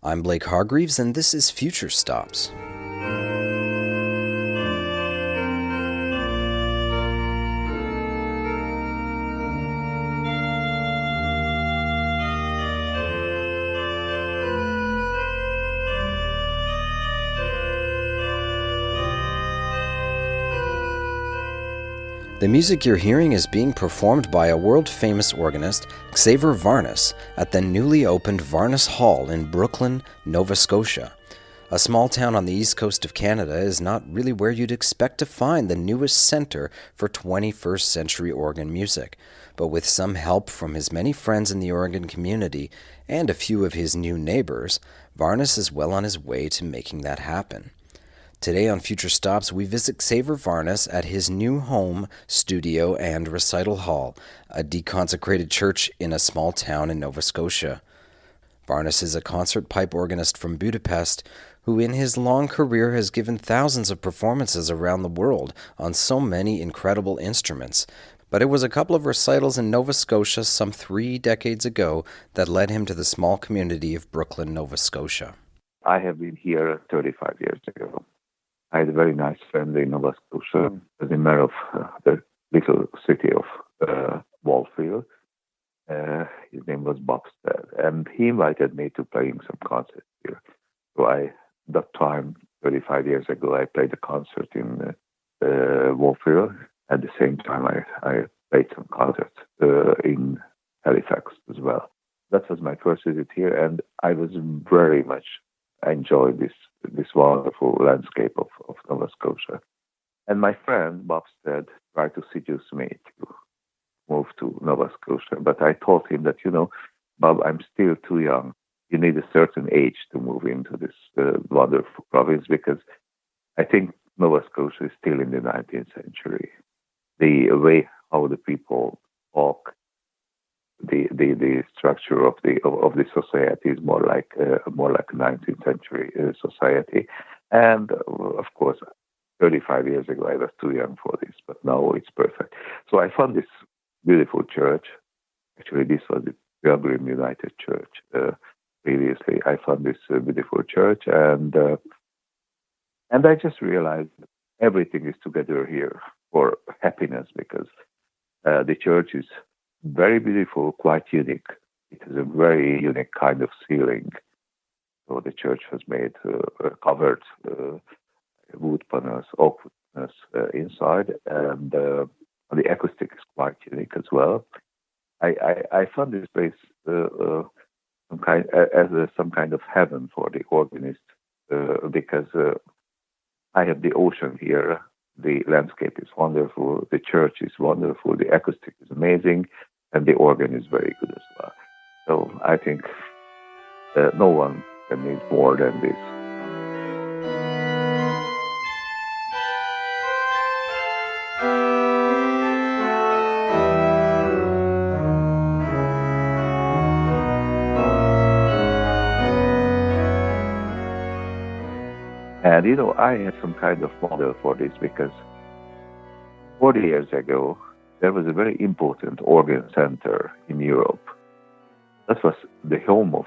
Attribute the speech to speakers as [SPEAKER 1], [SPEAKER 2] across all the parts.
[SPEAKER 1] I'm Blake Hargreaves, and this is Future Stops. The music you're hearing is being performed by a world-famous organist, Xaver Varnus, at the newly opened Varnus Hall in Brooklyn, Nova Scotia. A small town on the east coast of Canada is not really where you'd expect to find the newest center for 21st century organ music, but with some help from his many friends in the organ community and a few of his new neighbors, Varnus is well on his way to making that happen. Today on Future Stops, we visit Xaver Varnus at his new home, studio, and recital hall, a deconsecrated church in a small town in Nova Scotia. Varnus is a concert pipe organist from Budapest who in his long career has given thousands of performances around the world on so many incredible instruments. But it was a couple of recitals in Nova Scotia some 3 decades ago that led him to the small community of Brooklyn, Nova Scotia.
[SPEAKER 2] I have been here 35 years ago. I had a very nice friend in Nova Scotia, the mayor of the little city of Wallfield. His name was Bob Stead, and he invited me to playing some concerts here. So that time, 35 years ago, I played a concert in Wallfield. At the same time, I played some concerts in Halifax as well. That was my first visit here, and I was very much enjoyed this wonderful landscape of Nova Scotia. And my friend, Bob Stead, tried to seduce me to move to Nova Scotia. But I told him that, Bob, I'm still too young. You need a certain age to move into this wonderful province, because I think Nova Scotia is still in the 19th century. The way how the people talk, the structure of the society is more like 19th century society, and of course, 35 years ago I was too young for this, but now it's perfect. So I found this beautiful church. Actually, this was the Pilgrim United Church. Previously, I found this beautiful church, and I just realized that everything is together here for happiness, because the church is very beautiful, quite unique. It has a very unique kind of ceiling. So the church was made covered wood panels, oak panels inside, and the acoustic is quite unique as well. I found this place some kind of heaven for the organist, because I have the ocean here. The landscape is wonderful, the church is wonderful, the acoustic is amazing, and the organ is very good as well. So I think no one can need more than this. And, I had some kind of model for this, because 40 years ago, there was a very important organ center in Europe. That was the home of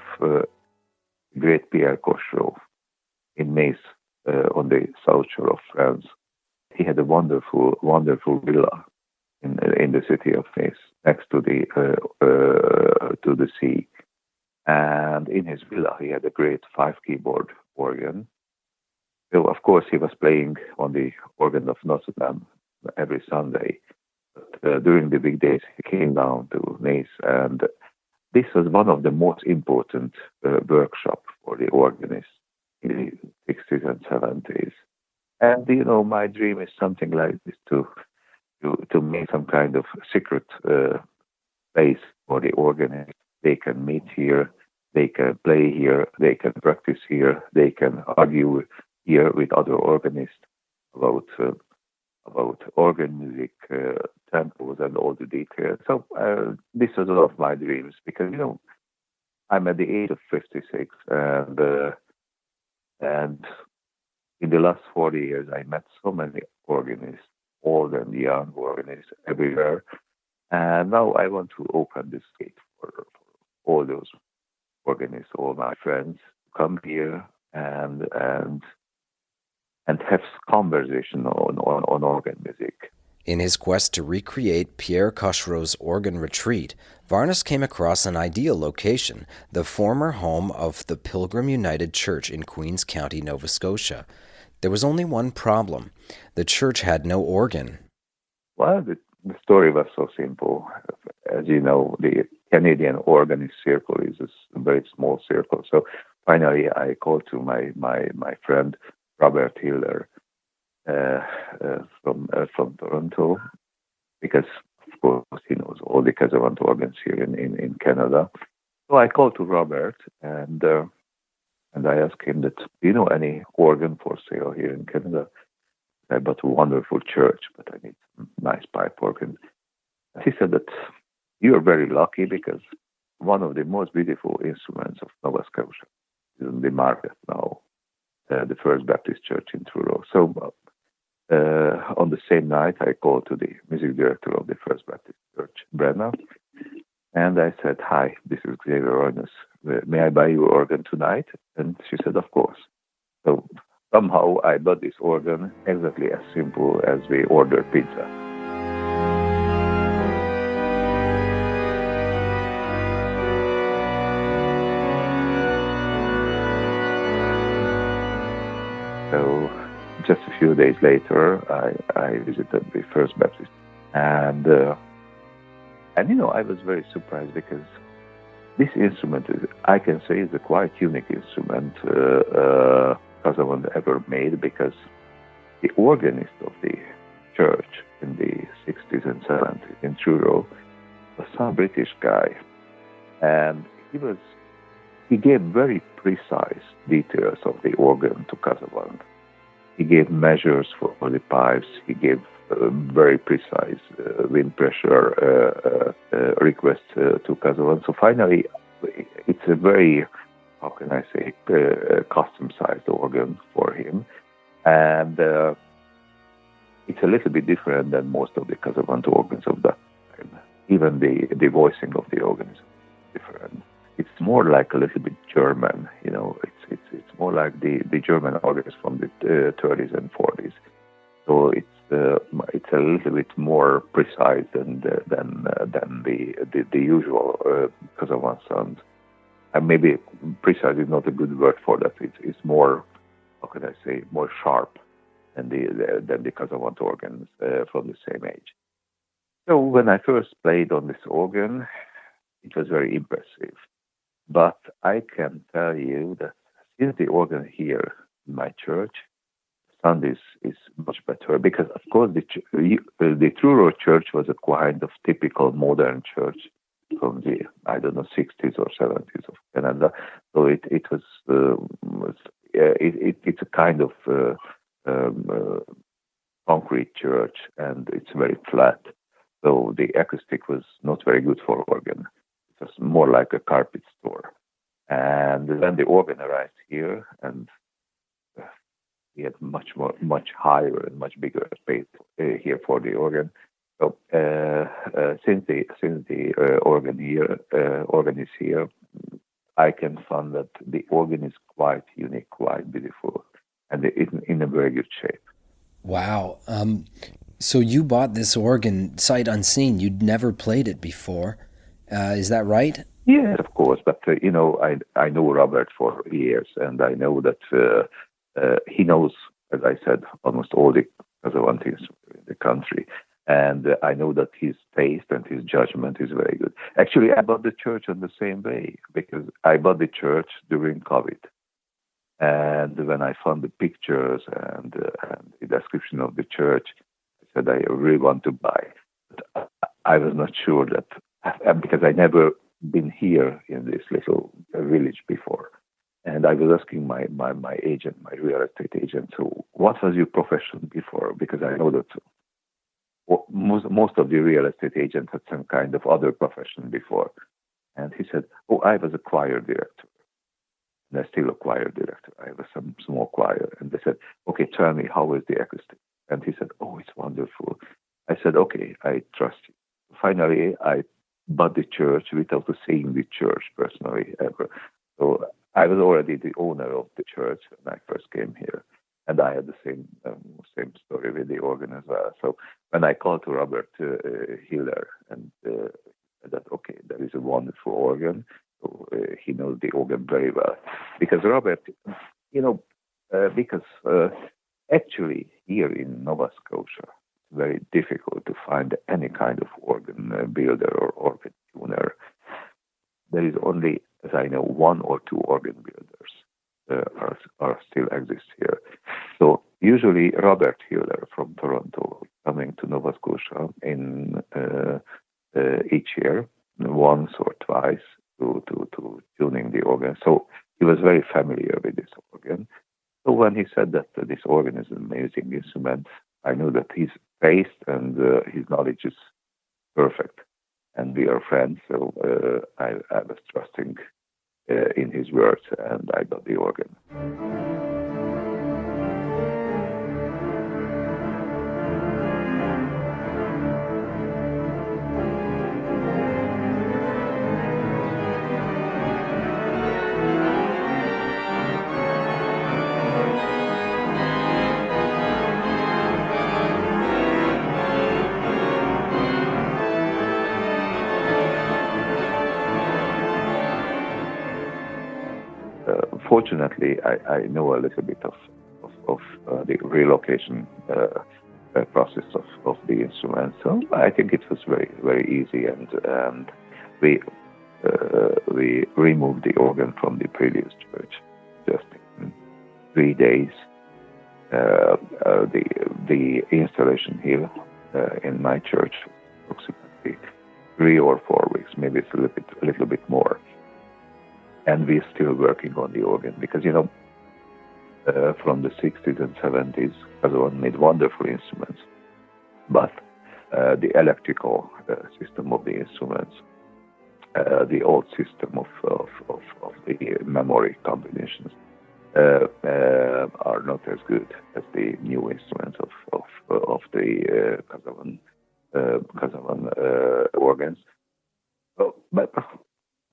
[SPEAKER 2] great Pierre Cochereau in Nice, on the south shore of France. He had a wonderful villa in the city of Nice, next to the sea. And in his villa, he had a great 5-keyboard organ. So, of course, he was playing on the organ of Notre Dame every Sunday. But during the weekdays, he came down to Nice, and this was one of the most important workshops for the organist in the 60s and 70s. And, my dream is something like this, to make some kind of secret place for the organist. They can meet here, they can play here, they can practice here, they can argue here with other organists about organ music, tempos, and all the details. So this was one of my dreams, because I'm at the age of 56, and in the last 40 years I met so many organists, old and young organists everywhere, and now I want to open this gate for all those organists, all my friends, come here and have conversation on organ music.
[SPEAKER 1] In his quest to recreate Pierre Cochereau's organ retreat, Varnus came across an ideal location, the former home of the Pilgrim United Church in Queens County, Nova Scotia. There was only one problem. The church had no organ.
[SPEAKER 2] Well, the story was so simple. As you know, the Canadian organist circle is a very small circle. So finally, I called to my friend Robert Hiller from Toronto, because of course he knows all the Casavant organs here in Canada. So I called to Robert and I asked him that, do you know any organ for sale here in Canada? I bought a wonderful church, but I need some nice pipe organ. He said that you're very lucky because one of the most beautiful instruments of Nova Scotia is on the market now, the First Baptist Church in Truro. So on the same night, I called to the music director of the First Baptist Church, Brenna, and I said, "Hi, this is Xaver Varnus. May I buy your organ tonight?" And she said, "Of course." So somehow I bought this organ exactly as simple as we order pizza. So just a few days later, I visited the First Baptist, and you know, I was very surprised because this instrument I can say, is a quite unique instrument Casavant ever made, because the organist of the church in the 60s and 70s in Truro was some British guy, and he gave very precise details of the organ to Casavant. He gave measures for the pipes. He gave very precise wind pressure requests to Casavant. So finally, it's a very, how can I say, custom-sized organ for him. And it's a little bit different than most of the Casavant organs of that time. Even the voicing of the organ is different. It's more like a little bit German, you know. It's more like the German organs from the 30s and 40s. So it's a little bit more precise than the usual Casavant sound. And maybe precise is not a good word for that. It's more, how can I say, more sharp than the Casavant organs from the same age. So when I first played on this organ, it was very impressive. But I can tell you that since the organ here in my church, sound is much better, because of course the Truro church was a kind of typical modern church from the 60s or 70s of Canada. So it's a kind of concrete church, and it's very flat. So the acoustic was not very good for organ. It was more like a carpet store. And then the organ arrived here, and we had much higher and much bigger space here for the organ. So since the organ is here, I can find that the organ is quite unique, quite beautiful, and in a very good shape.
[SPEAKER 1] Wow. So you bought this organ sight unseen. You'd never played it before. Is that right?
[SPEAKER 2] Yes, of course. But, you know, I know Robert for years, and I know that he knows, as I said, almost all the Casavant in the country. And I know that his taste and his judgment is very good. Actually, I bought the church on the same way, because I bought the church during COVID. And when I found the pictures and the description of the church, I said, I really want to buy. But I was not sure that, because I never been here in this little village before. And I was asking my agent, my real estate agent, so what was your profession before? Because I know that most of the real estate agents had some kind of other profession before. And he said, oh, I was a choir director. And I'm still a choir director. I have some small choir. And they said, okay, tell me, how is the acoustic? And he said, oh, it's wonderful. I said, okay, I trust you. Finally, I bought the church without seeing the church personally ever. So I was already the owner of the church when I first came here, and I had the same story with the organ as well. So when I called to Robert Hiller and said that, okay, there is a wonderful organ, so he knows the organ very well, because Robert, actually here in Nova Scotia, it's very difficult to find any kind of organ builder or organ tuner. There is only, as I know, one or two organ builders are still exist here. So usually Robert Hiller from Toronto coming to Nova Scotia in each year, once or twice, to tuning the organ. So he was very familiar with this organ. So when he said that this organ is an amazing instrument, I knew that his taste and his knowledge is perfect. And we are friends, so I was trusting in his words, and I got the organ. Fortunately, I know a little bit of the relocation process of the instrument, so I think it was very, very easy, and we removed the organ from the previous church just in 3 days. The installation here in my church approximately 3 or 4 weeks, maybe it's a little bit more. And we're still working on the organ because, from the 60s and 70s, Kazavan made wonderful instruments. But the electrical system of the instruments, the old system of the memory combinations are not as good as the new instruments of the Kazavan organs. But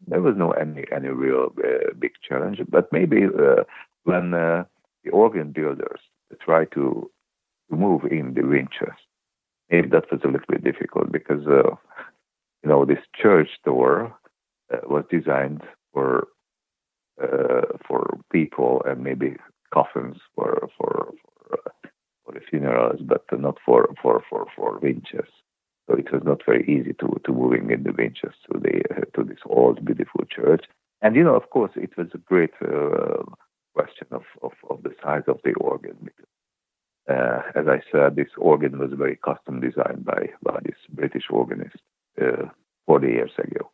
[SPEAKER 2] there was no any real big challenge, but maybe when the organ builders try to move in the winches, maybe that was a little bit difficult because this church door was designed for people and maybe coffins for the funerals, but not for winches. So it was not very easy to moving in the winches to this old beautiful church. And of course, it was a great question of the size of the organ. Because, as I said, this organ was very custom designed by this British organist 40 years ago.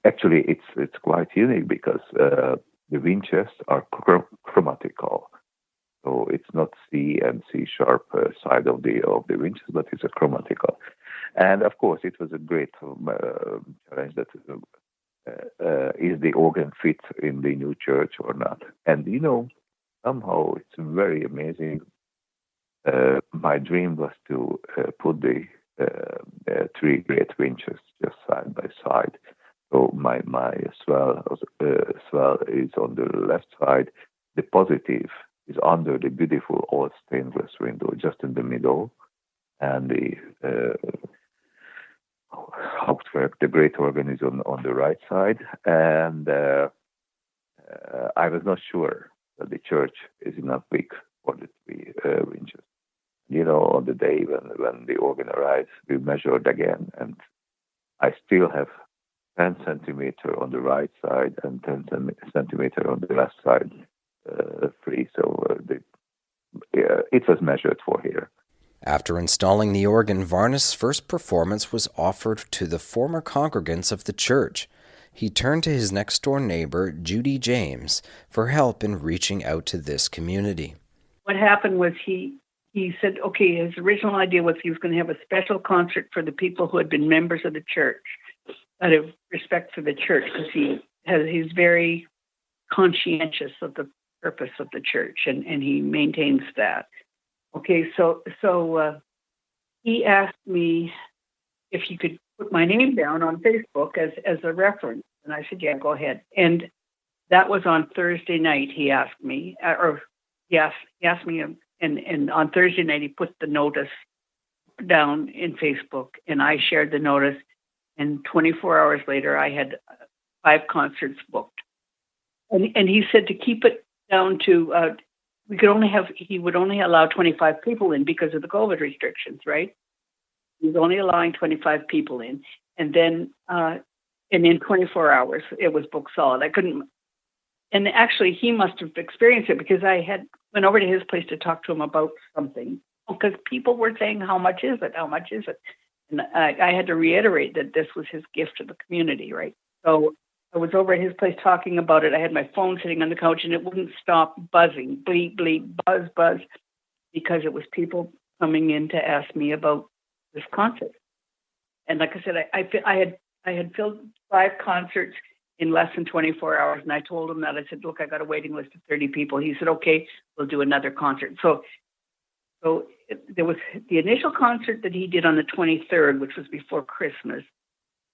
[SPEAKER 2] Actually, it's quite unique because the winches are chromatical. So it's not C and C sharp side of the winches, but it's a chromatical. And of course, it was a great challenge that is the organ fit in the new church or not? And somehow it's very amazing. My dream was to put the 3 great winches just side by side. So my swell is on the left side. The positive is under the beautiful old stained glass window, just in the middle, and the Hauptwerk, the great organ, is on the right side. And I was not sure that the church is enough big for the 3 winches. On the day when the organ arrives, we measured again, and I still have 10 centimeter on the right side and 10 centimeter on the left side free. So it was measured for here.
[SPEAKER 1] After installing the organ, Varnus' first performance was offered to the former congregants of the church. He turned to his next-door neighbor, Judy James, for help in reaching out to this community.
[SPEAKER 3] What happened was he said, okay, his original idea was he was going to have a special concert for the people who had been members of the church, out of respect for the church, because he's very conscientious of the purpose of the church, and he maintains that. Okay, so he asked me if he could put my name down on Facebook as a reference, and I said, yeah, go ahead. And that was on Thursday night. He asked me, he asked me, and on Thursday night he put the notice down in Facebook, and I shared the notice. And 24 hours later, I had 5 concerts booked. And he said to keep it down to he would only allow 25 people in because of the COVID restrictions, right? He was only allowing 25 people in, and then and in 24 hours it was booked solid. I couldn't. And actually, he must have experienced it because I had went over to his place to talk to him about something because people were saying, "How much is it? How much is it?" And I had to reiterate that this was his gift to the community, right? So I was over at his place talking about it. I had my phone sitting on the couch, and it wouldn't stop buzzing, bleep, bleep, buzz, buzz, because it was people coming in to ask me about this concert. And like I said, I had filled 5 concerts in less than 24 hours, and I told him that. I said, "Look, I got a waiting list of 30 people." He said, "Okay, we'll do another concert." So there was the initial concert that he did on the 23rd, which was before Christmas,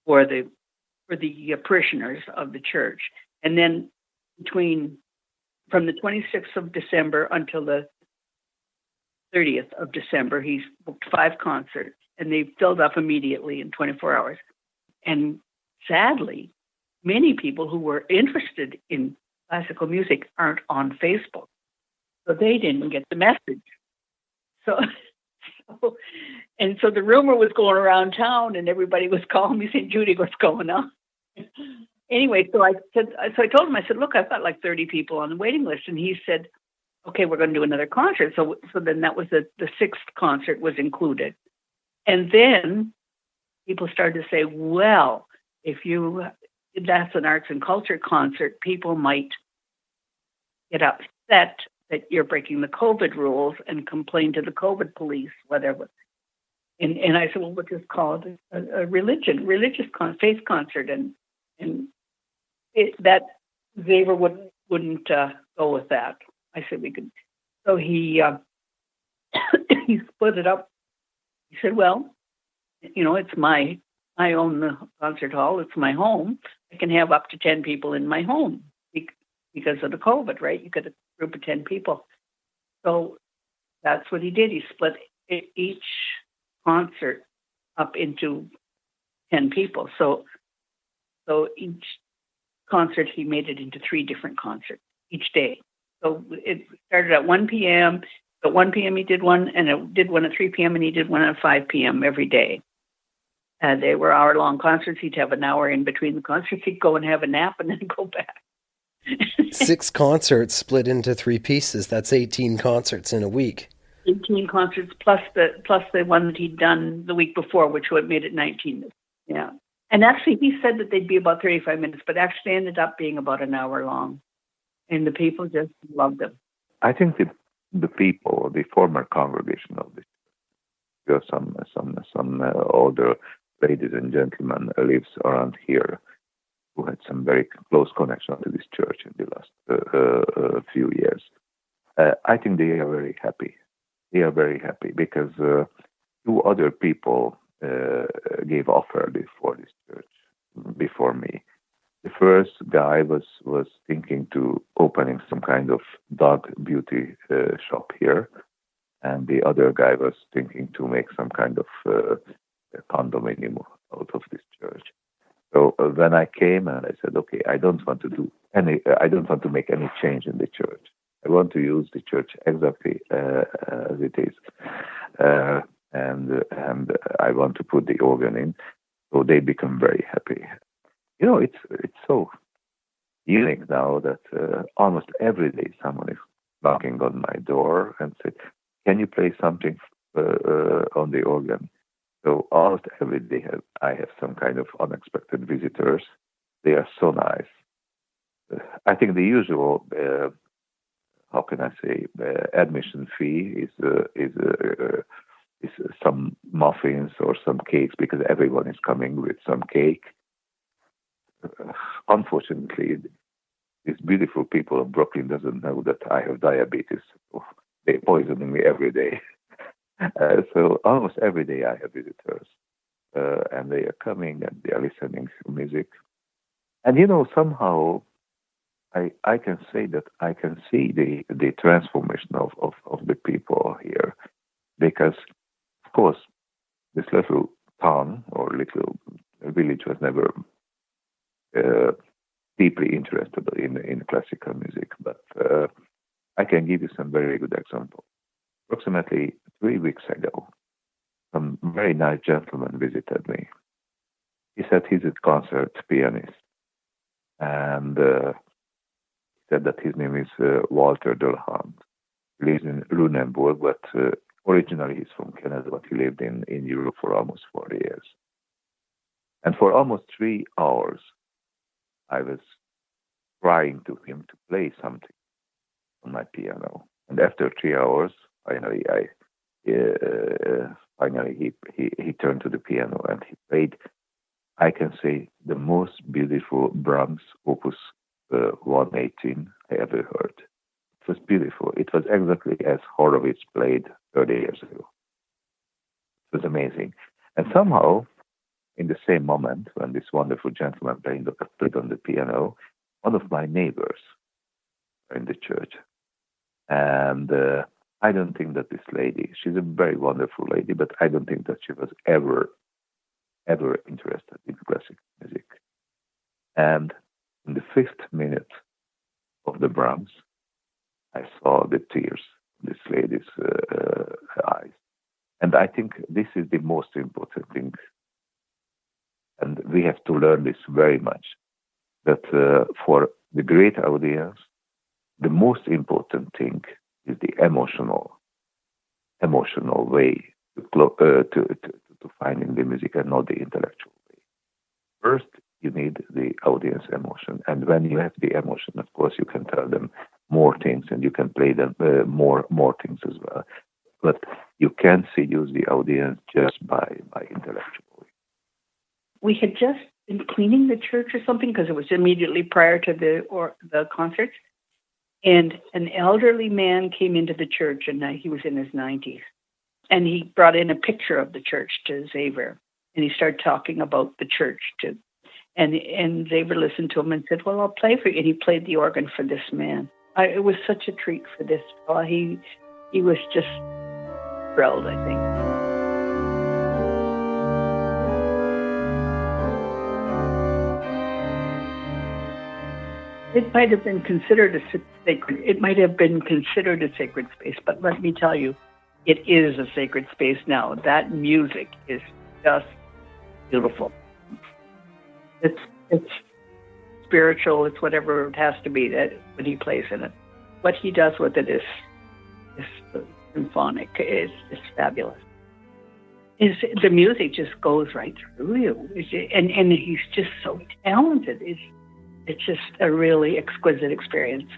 [SPEAKER 3] for the parishioners of the church. And then from the 26th of December until the 30th of December, he's booked 5 concerts, and they filled up immediately in 24 hours. And sadly, many people who were interested in classical music aren't on Facebook, so they didn't get the message. So the rumor was going around town, and everybody was calling me saying, "Judy, what's going on?" Anyway, so I told him, I said, "Look, I've got like 30 people on the waiting list," and he said, "Okay, we're going to do another concert." So then that was the 6th concert was included, and then people started to say, "Well, if that's an arts and culture concert, people might get upset that you're breaking the COVID rules and complain to the COVID police, whatever." And I said, "Well, we'll just call it a religious faith concert." And that Xaver wouldn't go with that. I said we could. So he he split it up. He said, "Well, I own the concert hall. It's my home. I can have up to 10 people in my home because of the COVID, right? You get a group of 10 people." So that's what he did. He split each concert up into 10 people. So each concert, he made it into 3 different concerts each day. So it started at 1 p.m. At 1 p.m. he did one, and it did one at 3 p.m., and he did one at 5 p.m. every day. And they were hour-long concerts. He'd have an hour in between the concerts. He'd go and have a nap and then go back.
[SPEAKER 1] 6 concerts split into 3 pieces. That's 18 concerts in a week.
[SPEAKER 3] 18 concerts plus the one that he'd done the week before, which would have made it 19. Yeah. And actually, he said that they'd be about 35 minutes, but actually ended up being about an hour long. And the people just loved them.
[SPEAKER 2] I think the people, the former congregation of this, there are some older ladies and gentlemen lives around here who had some very close connection to this church in the last few years. I think they are very happy. They are very happy because 2 other people gave offer for this church before me. The first guy was thinking to opening some kind of dog beauty shop here, and the other guy was thinking to make some kind of condominium out of this church. So when I came and I said, "Okay, I don't want to make any change in the church. I want to use the church exactly as it is, and I want to put the organ in." So they become very happy. It's so unique now that almost every day someone is knocking on my door and said, "Can you play something on the organ?" So almost every day I have some kind of unexpected visitors. They are so nice. I think the usual, how can I say, admission fee is some muffins or some cakes because everyone is coming with some cake. Unfortunately, these beautiful people of Brooklyn doesn't know that I have diabetes. They're poisoning me every day. So almost every day I have visitors, and they are coming and they are listening to music. And somehow I can say that I can see the transformation of the people here, because, of course, this little town or little village was never deeply interested in classical music, but I can give you some very good examples. Approximately 3 weeks ago, some very nice gentleman visited me. He said he's a concert pianist, and said that his name is Walter Delhant. He lives in Lunenburg, but originally he's from Canada, but he lived in Europe for almost 40 years. And for almost 3 hours, I was trying to him to play something on my piano. And after 3 hours, finally, he turned to the piano and he played, I can say, the most beautiful Brahms Opus 118 I ever heard. It was beautiful. It was exactly as Horowitz played 30 years ago. It was amazing. And somehow, in the same moment, when this wonderful gentleman played on the piano, one of my neighbors in the church. And I don't think that this lady, she's a very wonderful lady, but I don't think that she was ever interested in classical music. And in the 5th minute of the Brahms, I saw the tears in this lady's eyes. And I think this is the most important thing. And we have to learn this very much, that for the great audience, the most important thing is the emotional way to find in the music, and not the intellectual way. First, you need the audience emotion, and when you have the emotion, of course, you can tell them more things, and you can play them more things as well. But you can't seduce the audience just by intellectual way.
[SPEAKER 3] We had just been cleaning the church or something, because it was immediately prior to the concerts. And an elderly man came into the church, and he was in his 90s. And he brought in a picture of the church to Xaver. And he started talking about the church and Xaver listened to him and said, well, I'll play for you. And he played the organ for this man. It was such a treat for this fellow. He was just thrilled, I think. It might have been considered a sacred space, but let me tell you, it is a sacred space now. That music is just beautiful. It's spiritual. It's whatever it has to be that when he plays in it. What he does with it is symphonic. It's fabulous. The music just goes right through you, and he's just so talented. It's just a really exquisite experience.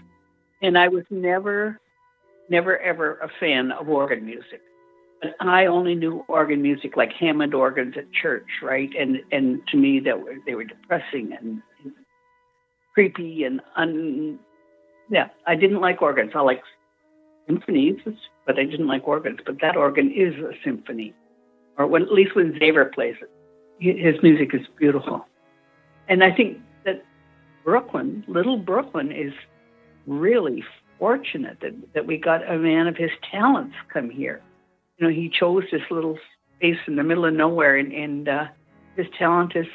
[SPEAKER 3] And I was never ever a fan of organ music. But I only knew organ music like Hammond organs at church, right? And to me, they were depressing and creepy and I didn't like organs. I like symphonies, but I didn't like organs. But that organ is a symphony, or at least when Xaver plays it, his music is beautiful. And I think that little Brooklyn, is really fortunate that we got a man of his talents come here. You know, he chose this little space in the middle of nowhere, and his talent is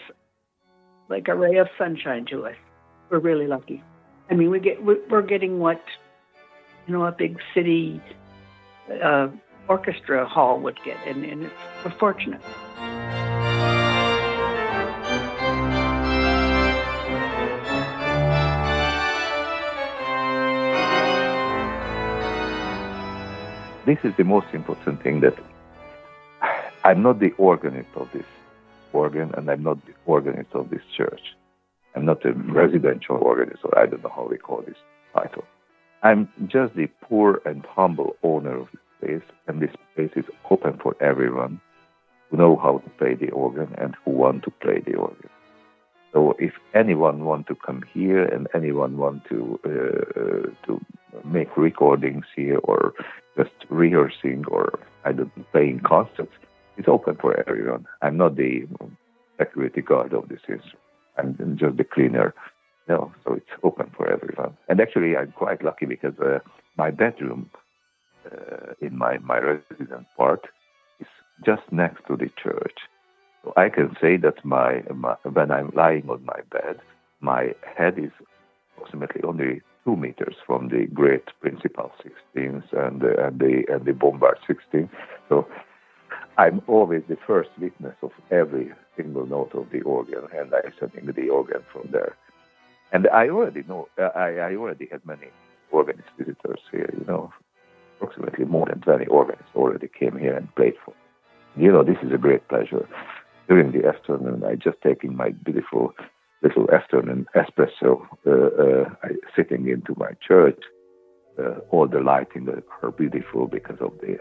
[SPEAKER 3] like a ray of sunshine to us. We're really lucky. I mean, we're getting what, a big city orchestra hall would get, and we're fortunate.
[SPEAKER 2] This is the most important thing, that I'm not the organist of this organ, and I'm not the organist of this church. I'm not a residential organist, or I don't know how we call this title. I'm just the poor and humble owner of this place, and this place is open for everyone who know how to play the organ and who want to play the organ. So if anyone want to come here, and anyone want to make recordings here, or just rehearsing, or playing concerts, it's open for everyone. I'm not the security guard of this instrument. I'm just the cleaner So it's open for everyone. And actually, I'm quite lucky because my bedroom in my residence part is just next to the church. So I can say that when I'm lying on my bed, my head is approximately only 2 meters from the great Principal 16s and the Bombard 16. So I'm always the first witness of every single note of the organ, and I'm listening to the organ from there. And I already know, I already had many organist visitors here, approximately more than 20 organists already came here and played for me. This is a great pleasure. During the afternoon, I just taking my beautiful little afternoon espresso, sitting into my church. All the lighting are beautiful because of the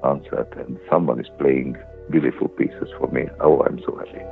[SPEAKER 2] sunset, and someone is playing beautiful pieces for me. Oh, I'm so happy.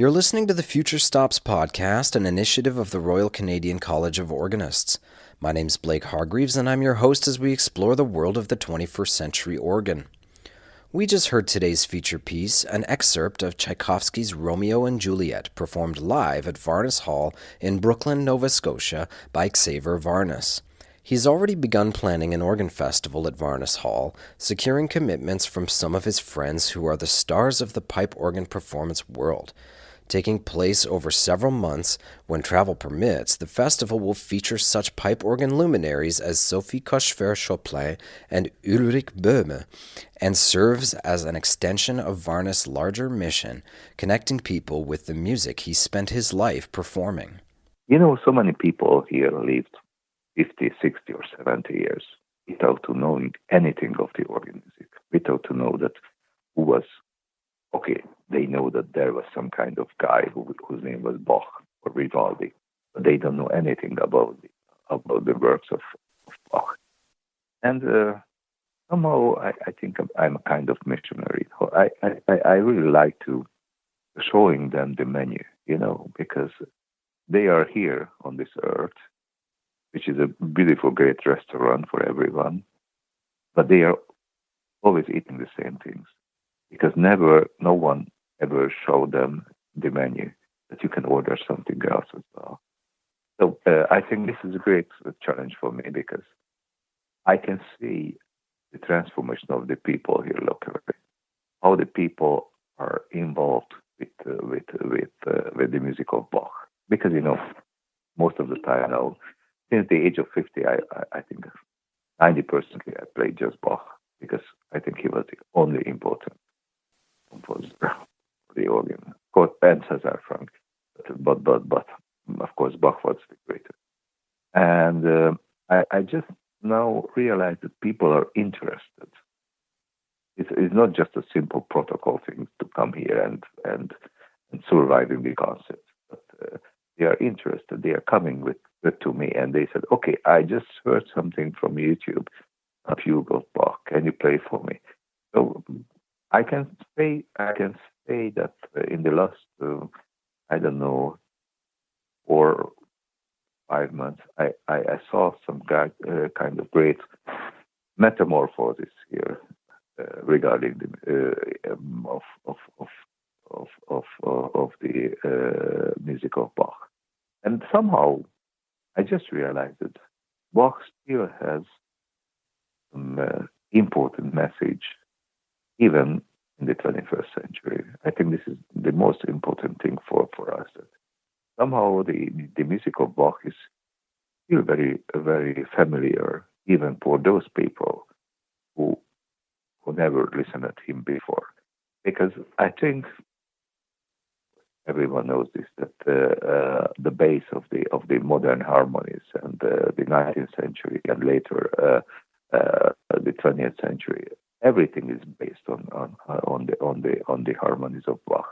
[SPEAKER 1] You're listening to the FutureStops podcast, an initiative of the Royal Canadian College of Organists. My name's Blake Hargreaves, and I'm your host as we explore the world of the 21st century organ. We just heard today's feature piece, an excerpt of Tchaikovsky's Romeo and Juliet, performed live at Varnus Hall in Brooklyn, Nova Scotia by Xaver Varnus. He's already begun planning an organ festival at Varnus Hall, securing commitments from some of his friends who are the stars of the pipe organ performance world. Taking place over several months, when travel permits, the festival will feature such pipe organ luminaries as Sophie Kochefer-Chopin and Ulrich Böhme, and serves as an extension of Varnus' larger mission, connecting people with the music he spent his life performing.
[SPEAKER 2] You know, so many people here lived 50, 60, or 70 years without knowing anything of the organ music, without to know that who was, okay, they know that there was some kind of guy whose name was Bach or Vivaldi, but they don't know anything about the works of Bach. And somehow I think I'm a kind of missionary. I really like to showing them the menu, you know, because they are here on this earth, which is a beautiful, great restaurant for everyone, but they are always eating the same things because no one ever showed them the menu that you can order something else as well. So I think this is a great challenge for me because I can see the transformation of the people here locally, how the people are involved with the music of Bach. Because, you know, most of the time now, since the age of 50, I think 90% I played just Bach because I think he was the only important composer for the organ. Of course, and César Franck, but of course Bach was the greatest. And I just now realize that people are interested. It's not just a simple protocol thing to come here and surviving the concert, but they are interested. They are coming to me, and they said, "Okay, I just heard something from YouTube of Hugo Bach. Can you play for me?" So I can say that in the last 4 or 5 months, I saw some kind of great metamorphosis here regarding the of the music of Bach. And somehow I just realized that Bach still has some important message, even in the 21st century. I think this is the most important thing for us. That somehow the music of Bach is still very, very familiar, even for those people who never listened to him before. Because I think everyone knows this, that the base of the modern harmonies and the 19th century and later the 20th century, everything is based on the harmonies of Bach.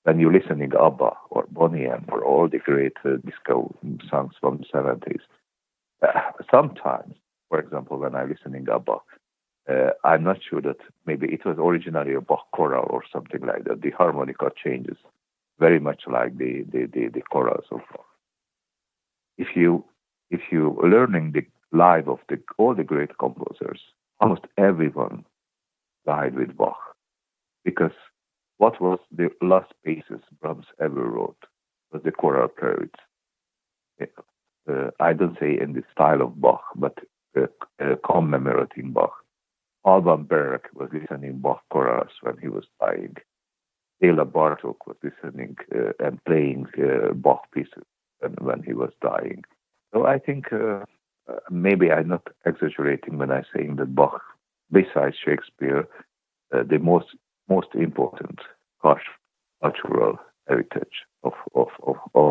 [SPEAKER 2] When you're listening to ABBA or Bonnie M or all the great disco songs from the 70s, sometimes, for example, when I'm listening to ABBA, I'm not sure that maybe it was originally a Bach choral or something like that. The harmonica changes very much like the chorals of Bach. If you learning the live of all the great composers, almost everyone died with Bach, because what was the last pieces Brahms ever wrote was the choral preludes. I don't say in the style of Bach, but commemorating Bach. Alban Berg was listening Bach chorals when he was dying. Béla Bartók was listening and playing Bach pieces when he was dying. So I think maybe I'm not exaggerating when I'm saying that Bach, besides Shakespeare, the most important cultural heritage of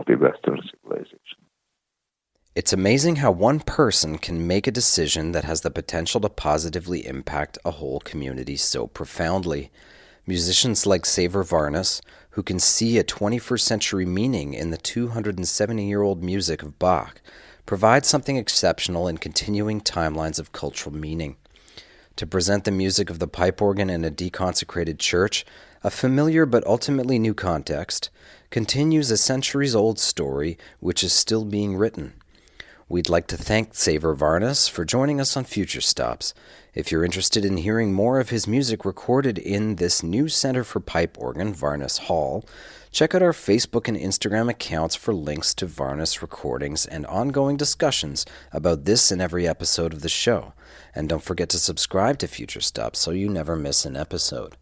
[SPEAKER 2] the Western civilization.
[SPEAKER 1] It's amazing how one person can make a decision that has the potential to positively impact a whole community so profoundly. Musicians like Xaver Varnus, who can see a 21st century meaning in the 270-year-old music of Bach, provide something exceptional in continuing timelines of cultural meaning. To present the music of the pipe organ in a deconsecrated church, a familiar but ultimately new context, continues a centuries-old story which is still being written. We'd like to thank Xaver Varnus for joining us on Future Stops. If you're interested in hearing more of his music recorded in this new Center for Pipe Organ, Varnus Hall, check out our Facebook and Instagram accounts for links to Varnus recordings and ongoing discussions about this and every episode of the show. And don't forget to subscribe to Future Stops so you never miss an episode.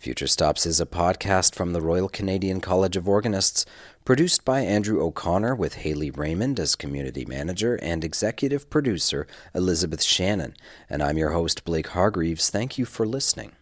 [SPEAKER 1] Future Stops is a podcast from the Royal Canadian College of Organists, produced by Andrew O'Connor with Haley Raymond as community manager and executive producer Elizabeth Shannon. And I'm your host, Blake Hargreaves. Thank you for listening.